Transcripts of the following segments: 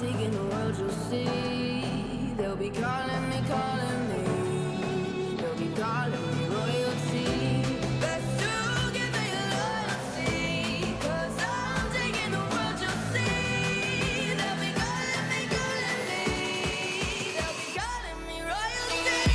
taking the world, you'll see. They'll be calling me, they'll be calling me royalty. Best to give me your loyalty, 'cause I'm taking the world, you'll see. They'll be calling me, they'll be calling me royalty.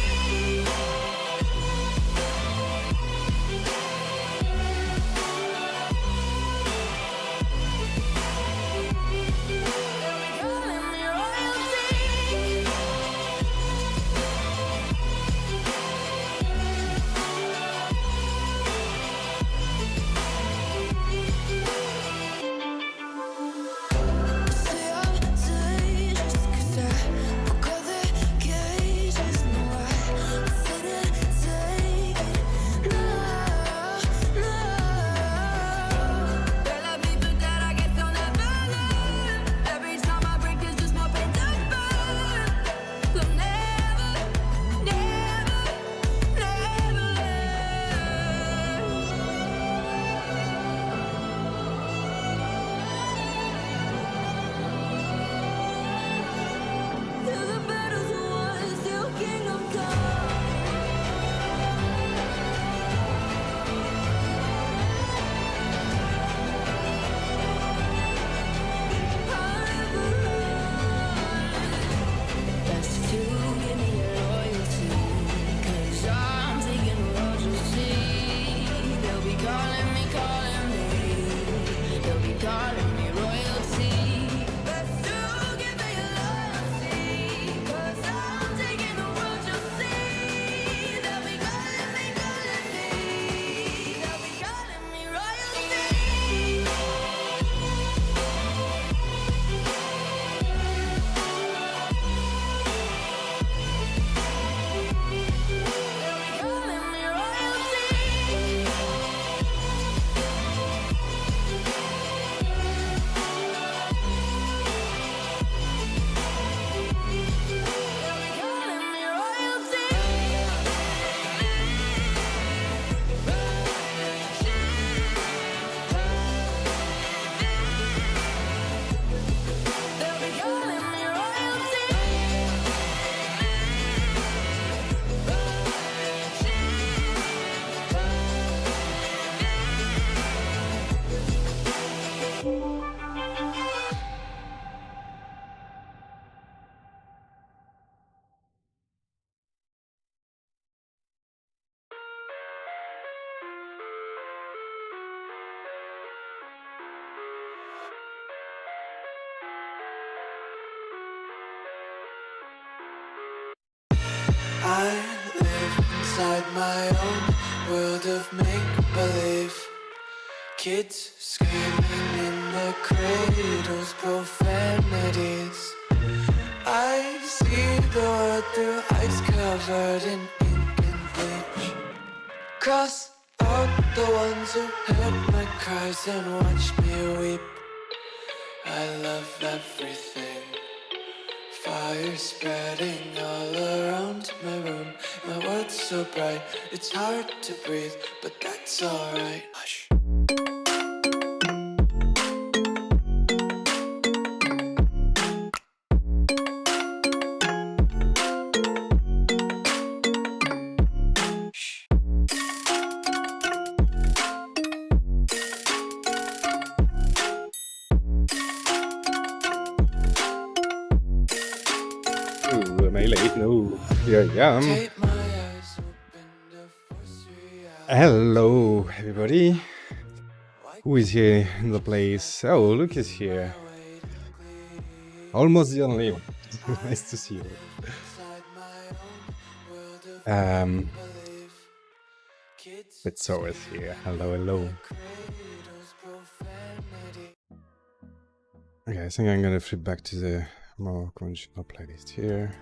I live inside my own world of make-believe. Kids screaming in their cradles, profanities. I see the world through ice covered in ink and bleach. Cross out the ones who heard my cries and watched me weep. I love everything. Fire spreading all around my room. My world's so bright, it's hard to breathe, but that's alright. Hush. No, here I am. Hello, everybody. Who is here in the place? Oh, Luke is here. Almost the only one. Nice to see you. Bitso is here. Hello, hello. Okay, I think I'm gonna flip back to the more conventional playlist here.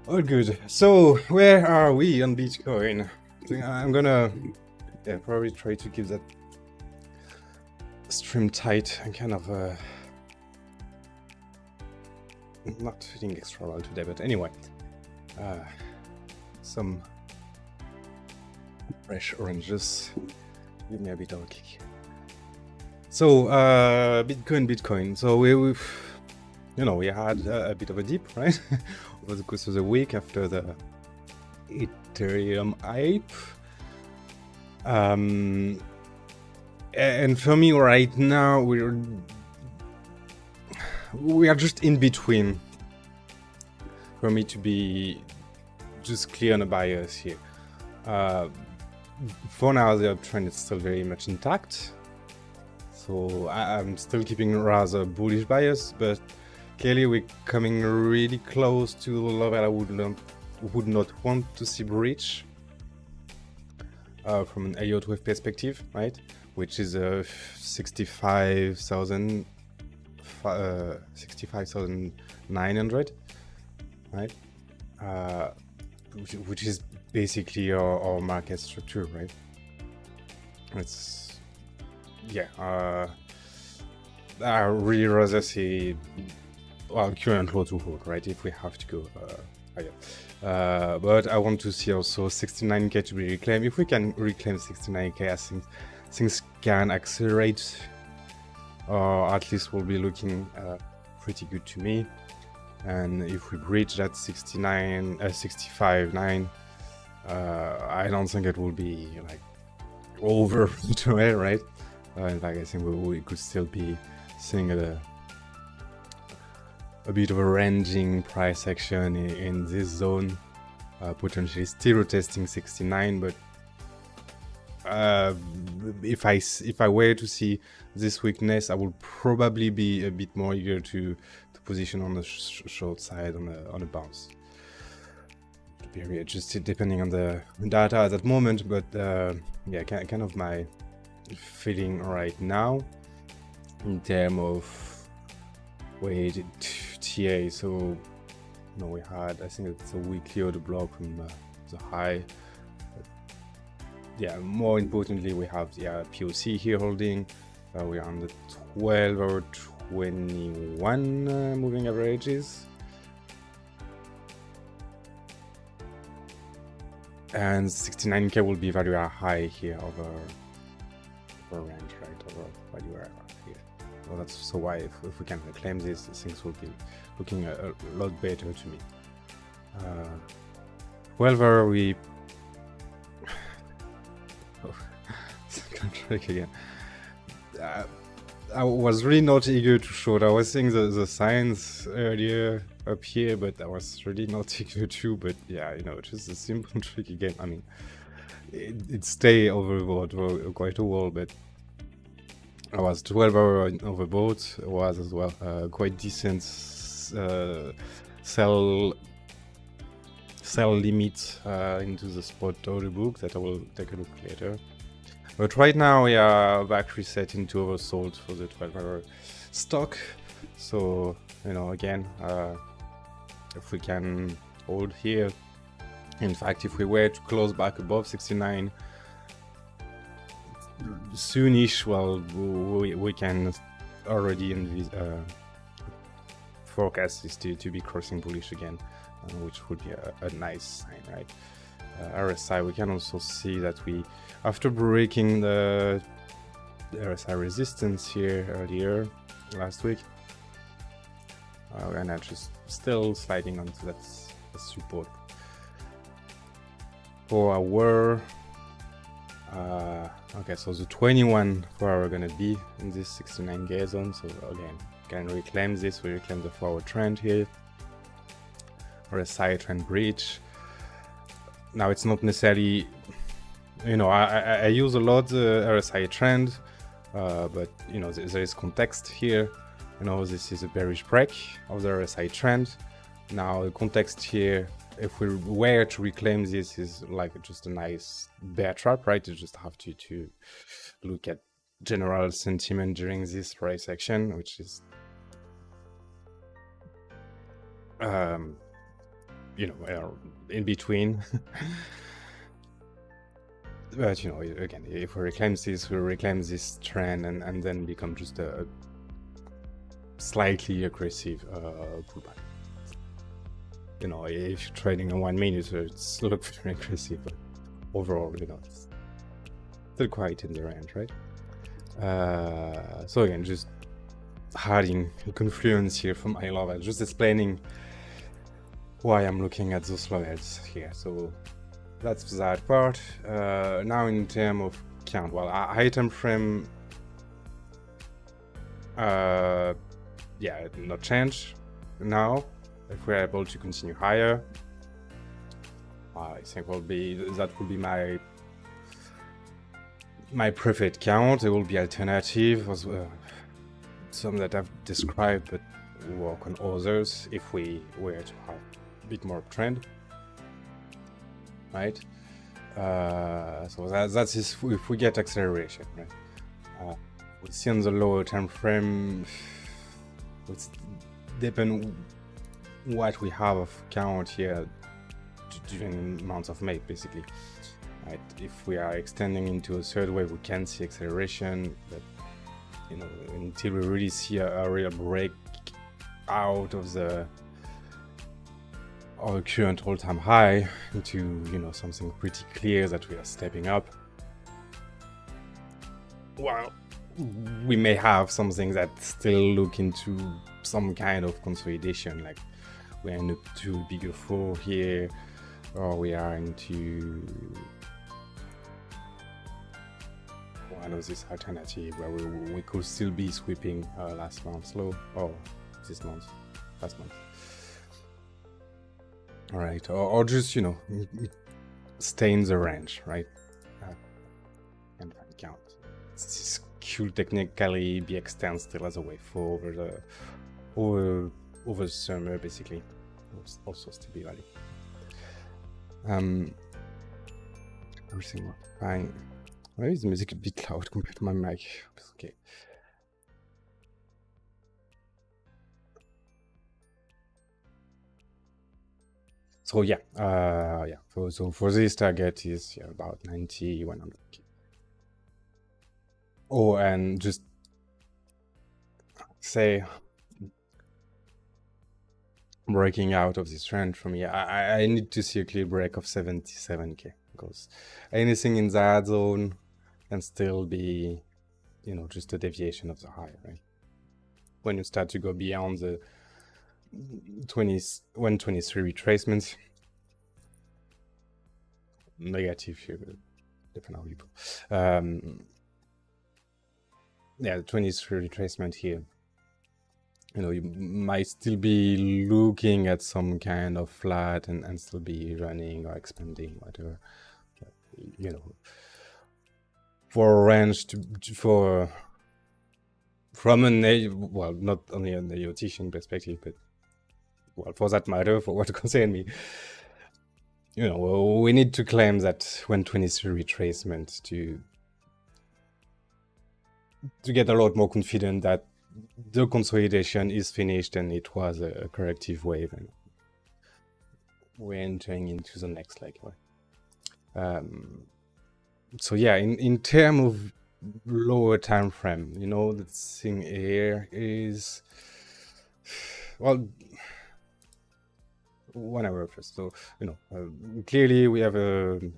All good. So, where are we on Bitcoin? I'm gonna probably try to keep that stream tight and kind of not feeling extra well today, but anyway, some fresh oranges give me a bit of a kick. So, Bitcoin. So we've you know, we had a bit of a dip, right? Over the course of the week after the Ethereum hype. And for me right now, we are just in between. For me to be just clear on a bias here. For now, the uptrend is still very much intact. So I'm still keeping rather bullish bias, but clearly we're coming really close to the level I would not want to see breach from an Elliott Wave perspective, right? Which is 65,900, right? Which is basically our market structure, right? It's I really rather see current low to hold, right? If we have to go higher, but I want to see also 69k to be reclaimed. If we can reclaim 69k, I think things can accelerate, or at least will be looking pretty good to me. And if we breach that 65.9, I don't think it will be like over today, right? In fact, I think we could still be seeing a bit of a ranging price action in this zone, potentially still testing 69. But if I were to see this weakness, I would probably be a bit more eager to position on the short side on a bounce. To be readjusted depending on the data at that moment, but yeah, kind of my feeling right now in terms of weighted TA. So you know, we had, I think it's a weekly order block from the high. But yeah, more importantly, we have the POC here holding. We are on the 12 or 21 moving averages, and 69k will be value high here over range, right? Over value here. Well, that's so why if we can reclaim this, things will be looking a lot better to me. However, we contract again. I was really not eager to short. I was seeing the signs earlier up here, but I was really not eager to. But yeah, you know, just a simple trick again. I mean, it stay overbought for quite a while, but I was 12 hours overbought. It was as well quite decent sell limit into the spot order book that I will take a look later. But right now we are back reset into oversold for the 12-hour stock. So, you know, again, if we can hold here, in fact, if we were to close back above 69 soonish, well, we can already forecast this to be crossing bullish again, which would be a nice sign, right? RSI, we can also see that we, after breaking the RSI resistance here earlier last week, we're now just still sliding onto that support. 4 hour, okay, so the 21 4 hour gonna be in this 69k zone. So again, can reclaim this, we reclaim the 4 hour trend here, RSI trend breach. Now it's not necessarily, you know, I use a lot the RSI trend, but you know, there is context here. You know, this is a bearish break of the RSI trend. Now the context here, if we were to reclaim this, is like just a nice bear trap, right? You just have to look at general sentiment during this price action, which is you know, in between. But you know, again, if we reclaim this, we reclaim this trend and then become just a slightly aggressive pullback. You know, if you're trading on 1 minute, it's looks very aggressive, but overall, you know, it's still quite in the range, right? So again, just adding a confluence here from my level, just explaining why I'm looking at those levels here. So that's that part. Now in terms of count, well, item frame, yeah, not change now. If we're able to continue higher, I think that will be my preferred count. There will be alternative, some that I've described, but work on others if we were to have a bit more trend, right? So that's if we get acceleration, right? We see on the lower time frame, it's depend what we have of count here during months of May, basically. Right? If we are extending into a third wave, we can see acceleration, but you know, until we really see a real break out of our current all-time high into, you know, something pretty clear that we are stepping up, well, we may have something that still look into some kind of consolidation, like we're in a too bigger fall here, or we are into one of this alternative where we could still be sweeping last month's low, or last month. All right, or just, you know, stay in the range, right? And count. This could technically be extended still as a wave for over the summer, basically. Also still be valid. Everything works fine. Why is the music a bit loud compared to my mic? It's okay. So yeah, So for this target is about 90, 100. Oh, and just say breaking out of this trend from here, I need to see a clear break of 77k, because anything in that zone can still be, you know, just a deviation of the high, right? When you start to go beyond the 123 retracements, negative here, but depending on people. Yeah, the 23 retracement here, you know, you might still be looking at some kind of flat and still be running or expanding, whatever, you know, for a range from well, not only an AOTician perspective, but well, for that matter, for what concerns me, you know, we need to claim that 123 retracement to get a lot more confident that the consolidation is finished and it was a corrective wave and we're entering into the next leg. So yeah, in terms of lower time frame, you know, the thing here is, well, 1 hour first. So, you know, clearly we have an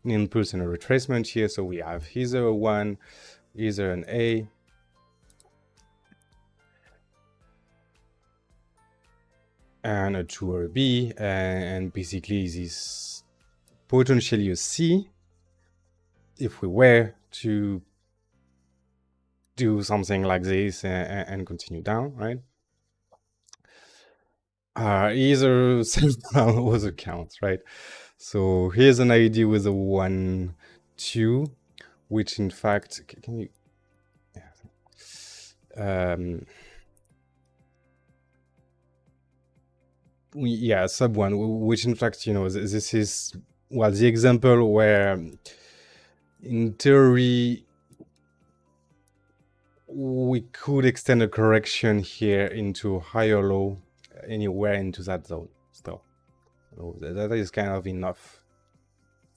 impulse and a retracement here. So we have either a 1, either an A, and a 2 or a B, and basically this potentially a C if we were to do something like this and continue down, right? Either self down or the counts, right? So here's an ID with a 1, 2, which in fact, can you, yeah, sub 1, which in fact, you know, this is, well, the example where in theory we could extend a correction here into higher low anywhere into that zone still. So that is kind of enough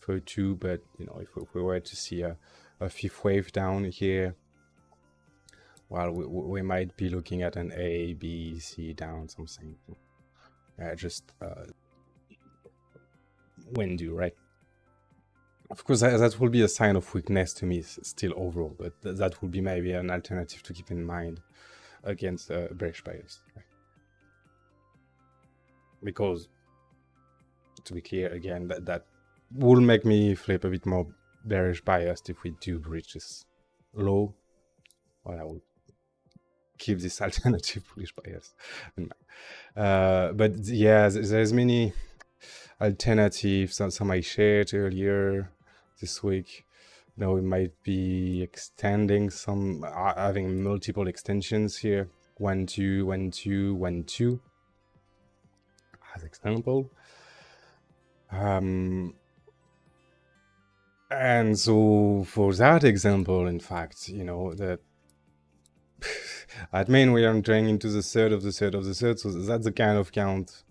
for 2, but you know, if we were to see a fifth wave down here, well, we might be looking at an A, B, C down, something. Just when do, right? Of course, that will be a sign of weakness to me still overall, but that would be maybe an alternative to keep in mind. against bearish bias, right? Because to be clear again, that will make me flip a bit more bearish biased if we do breach this low. Well, I will keep this alternative bullish bias in mind. But yeah, there's many alternatives. Some I shared earlier this week. Now we might be extending some, having multiple extensions here. 1, 2, 1, 2, 1, 2 as example. And so for that example, in fact, you know, that at main we are entering into the third of the third of the third, so that's the kind of count,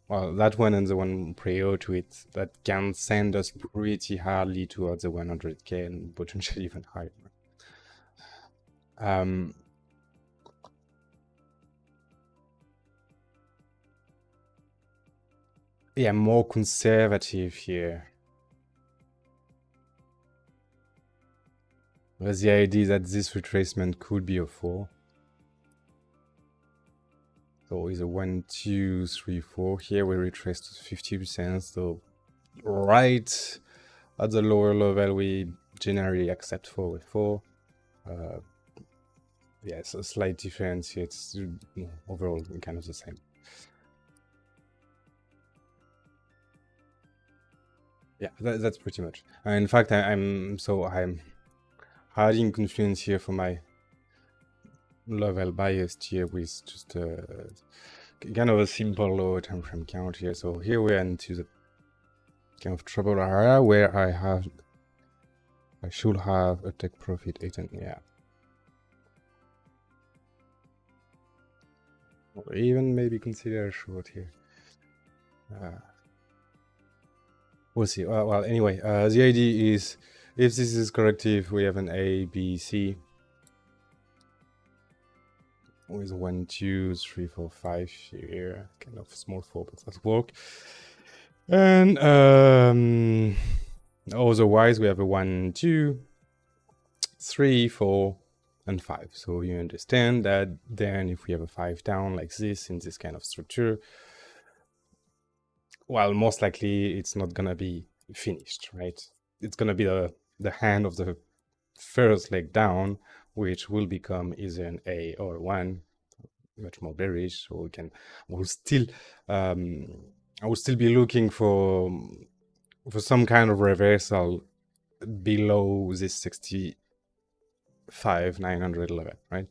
well, that one and the one prior to it, that can send us pretty hardly towards the 100k and potentially even higher. Yeah, more conservative here. There's the idea that this retracement could be a 4. So it's a 1, 2, 3, 4. Here we retrace to 50%. So right at the lower level, we generally accept 4 with 4. Yeah, it's a slight difference here. It's overall kind of the same. Yeah, that's pretty much. In fact, I'm adding confluence here for my level biased here with just kind of a simple low time frame count here. So here we're into the kind of trouble area where I should have a take profit 8 and yeah. Or even maybe consider a short here. We'll see. Well, anyway, the idea is if this is corrective, we have an A, B, C with 1, 2, 3, 4, 5 here, kind of small 4, but that work. And otherwise, we have a 1, 2, 3, 4, and 5. So you understand that then if we have a 5 down like this in this kind of structure, well, most likely it's not gonna be finished, right? It's gonna be the hand of the first leg down, which will become either an A or 1, much more bearish. So I will still be looking for some kind of reversal below this 65,900 level, right?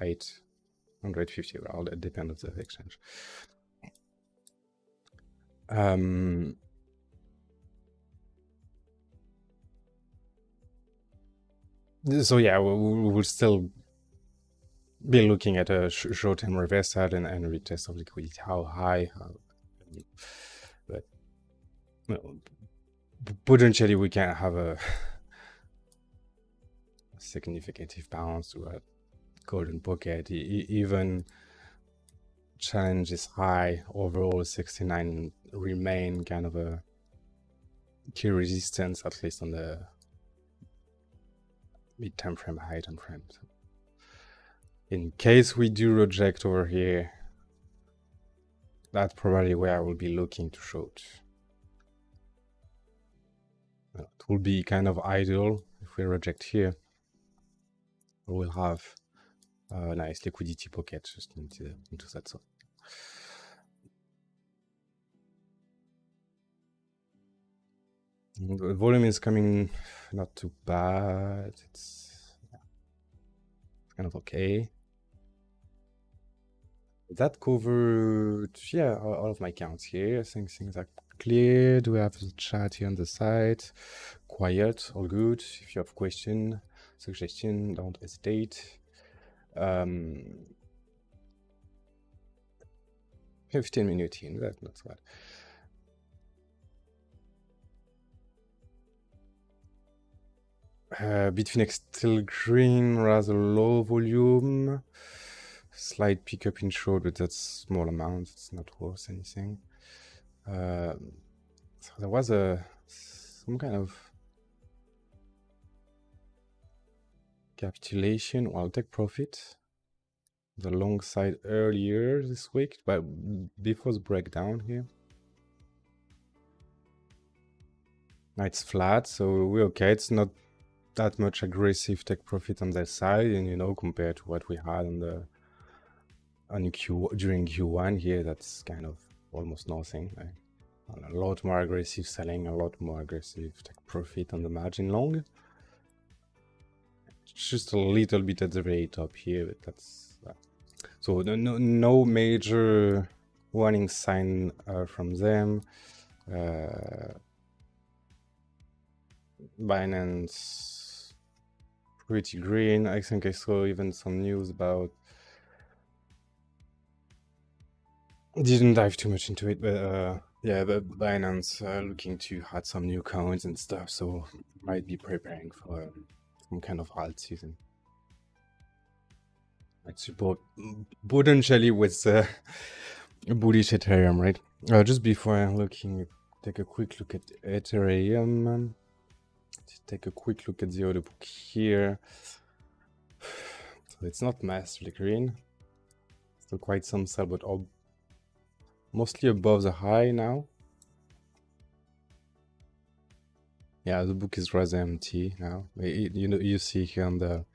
850, well, that depends on the exchange. So yeah, we will still be looking at a short-term reversal and retest of liquidity. How high? But well, potentially we can have a significant bounce to a golden pocket. Even challenge is high. Overall, 69 remain kind of a key resistance, at least on the mid-time frame, high time frame. So in case we do reject over here, that's probably where I will be looking to short. It will be kind of ideal if we reject here. We'll have a nice liquidity pocket just into that zone. The volume is coming not too bad. It's kind of okay. That covered, yeah, all of my counts here. I think things are cleared. We have the chat here on the side. Quiet, all good. If you have question, suggestion, don't hesitate. 15 minutes in, that's not bad. Bitfinex still green, rather low volume. Slight pickup in short, but that's small amount. It's not worth anything. So there was some kind of capitulation. Well, take profit. the long side earlier this week, but before the breakdown here. Now it's flat, so we're okay. It's not that much aggressive take profit on that side, and you know, compared to what we had on the during Q1 here, that's kind of almost nothing. Right? A lot more aggressive selling, a lot more aggressive take profit on the margin long. Just a little bit at the very top here, but that's so no major warning sign from them. Binance pretty green. I think I saw even some news about, didn't dive too much into it, but yeah, but Binance looking to add some new coins and stuff, so might be preparing for some kind of alt season. I'd support potentially with bullish Ethereum, right? Just before looking, take a quick look at Ethereum. Take a quick look at the order book here. So it's not massively green. Still quite some sell, but mostly above the high now. Yeah, the book is rather empty now. You know, you see here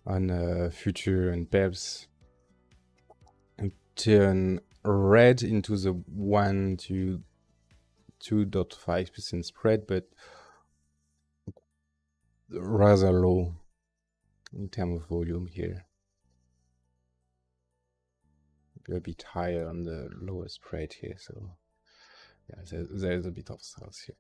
on future and peps, and turn red into the 1 to 2.5% spread, but rather low in terms of volume here. A bit higher on the lower spread here, so yeah, there's a bit of sales here.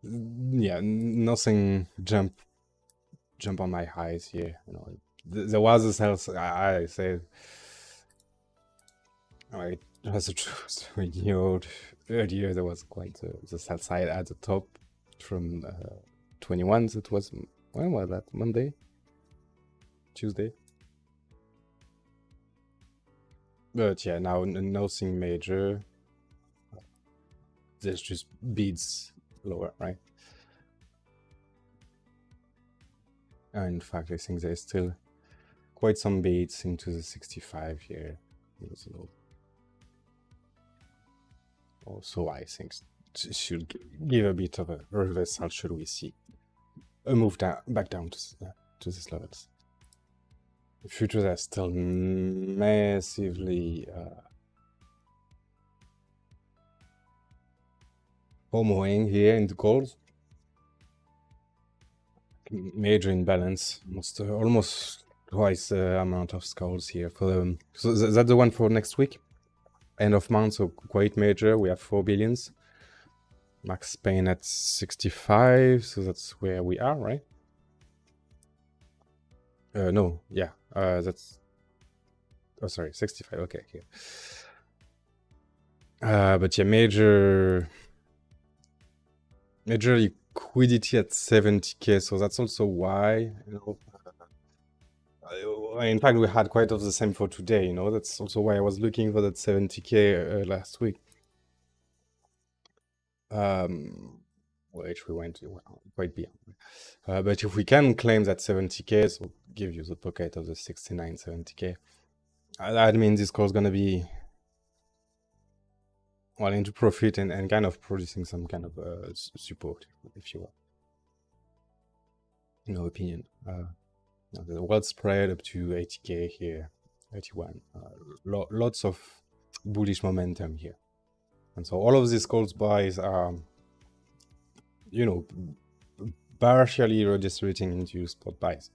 Yeah, nothing jump on my highs here. You know, there was a sales. I said, it was a truth. Earlier there was quite the sell side at the top from 21. It was, when was that? Monday, Tuesday. But yeah, now nothing major. There's just bids lower, right? In fact, I think there's still quite some bids into the 65 here. Also, I think should give a bit of a reversal should we see a move back down to these levels. The futures are still massively homoing here in the calls. Major imbalance, almost twice the amount of calls here for them. So that's the one for next week, end of month. So quite major. We have 4 billions. Max Payne at 65, so that's where we are, right? No, yeah, that's, oh sorry, 65. Okay, here. But yeah, major liquidity at 70k, so that's also why, you know, in fact we had quite of the same for today, you know. That's also why I was looking for that 70k last week, which we went quite beyond. But if we can claim that 70k, so give you the pocket of the 69, 70k, that means this call is gonna be well into profit and kind of producing some kind of support, if you will, in my opinion. The well spread up to 80k here, 81. Lots of bullish momentum here, and so all of these calls buys are, you know, partially redistributing into spot buys.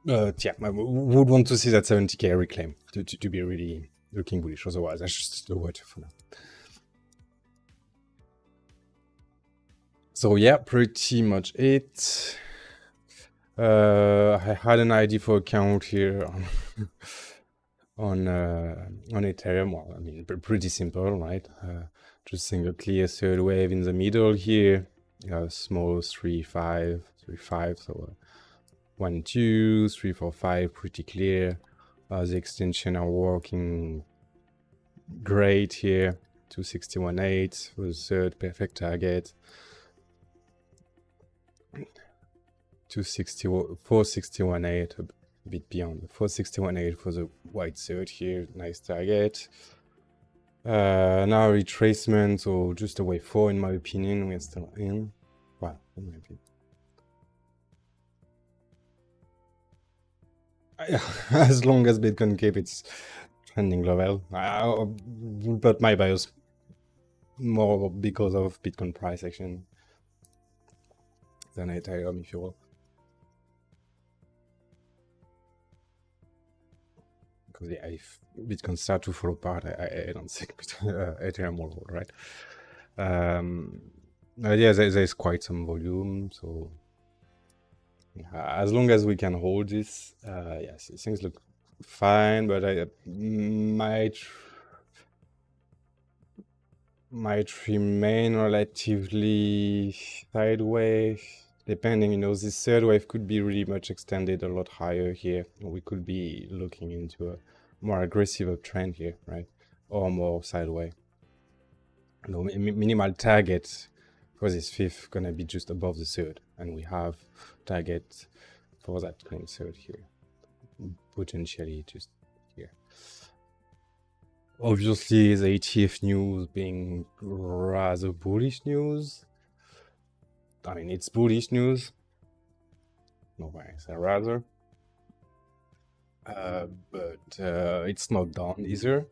Yeah, I would want to see that 70k reclaim to be really looking bullish. Otherwise, I should still wait for now. So yeah, pretty much it. I had an ID for account here on Ethereum. Well, I mean, pretty simple, right? Just single clear third wave in the middle here. Small 3, 5, 3, 5. So 1, 2, 3, 4, 5, pretty clear. The extension are working great here. 261.8 was third perfect target. 461.8, a bit beyond. 461.8 for the white third here, nice target. Now retracement, or just a wave 4 in my opinion, we're still in. Well, in my opinion. As long as Bitcoin keep its trending level, but my bias more because of Bitcoin price action than Ethereum, if you will. Because yeah, if Bitcoin start to fall apart, I don't think Ethereum will hold, right? Yeah, there's quite some volume, so as long as we can hold this, yes, things look fine, but I might remain relatively sideways, depending, you know, this third wave could be really much extended a lot higher here. We could be looking into a more aggressive uptrend here, right? Or more sideways. No, minimal target for this fifth gonna be just above the third, and we have target for that claim third here, potentially just here. Obviously, the ETF news being rather bullish news. I mean, it's bullish news. No way, I say rather. But it's not done either,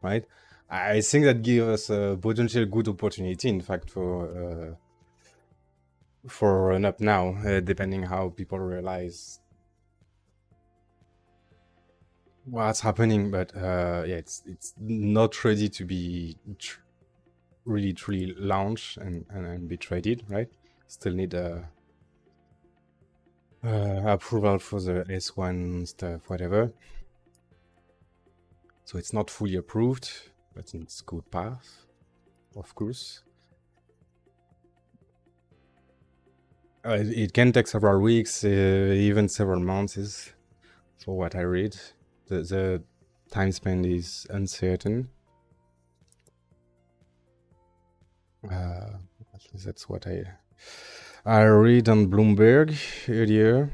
right? I think that gives us a potential good opportunity, in fact, for run up now, depending how people realize what's happening. But yeah, it's not ready to be really truly launched and be traded, right? Still need approval for the S1 stuff, whatever. So it's not fully approved, but it's good path, of course. It can take several weeks, even several months, for what I read. The time span is uncertain. At least that's what I read on Bloomberg earlier.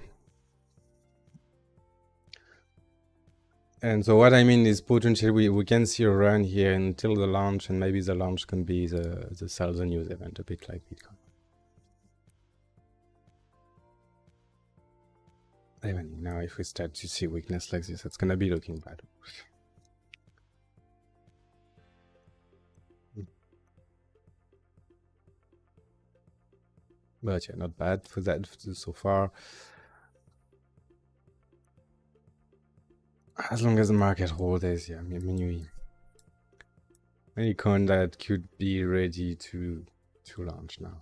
And so what I mean is potentially we can see a run here until the launch, and maybe the launch can be the sell the news event, a bit like Bitcoin. Even now, if we start to see weakness like this, it's gonna be looking bad. But yeah, not bad for that so far. As long as the market holds, yeah, any coin that could be ready to launch now.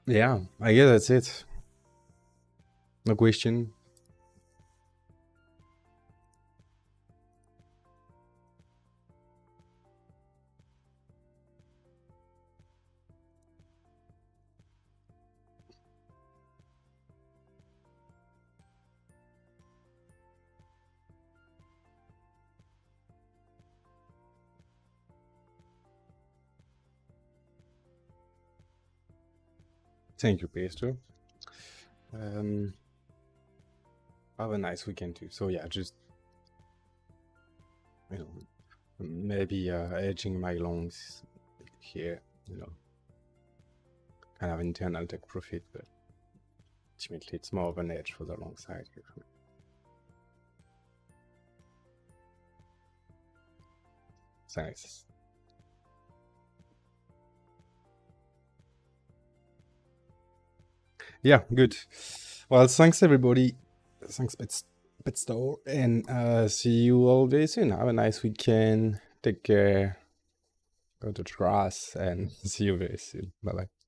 Yeah, I guess that's it. No question. Thank you, Pastor. Have a nice weekend too. So yeah, just, you know, maybe edging my longs here, you know, kind of internal take profit, but ultimately it's more of an edge for the long side here. Thanks. Yeah, good. Well, thanks everybody. Thanks, Petstore, and see you all very soon. Have a nice weekend. Take care. Go to grass, and see you very soon. Bye bye.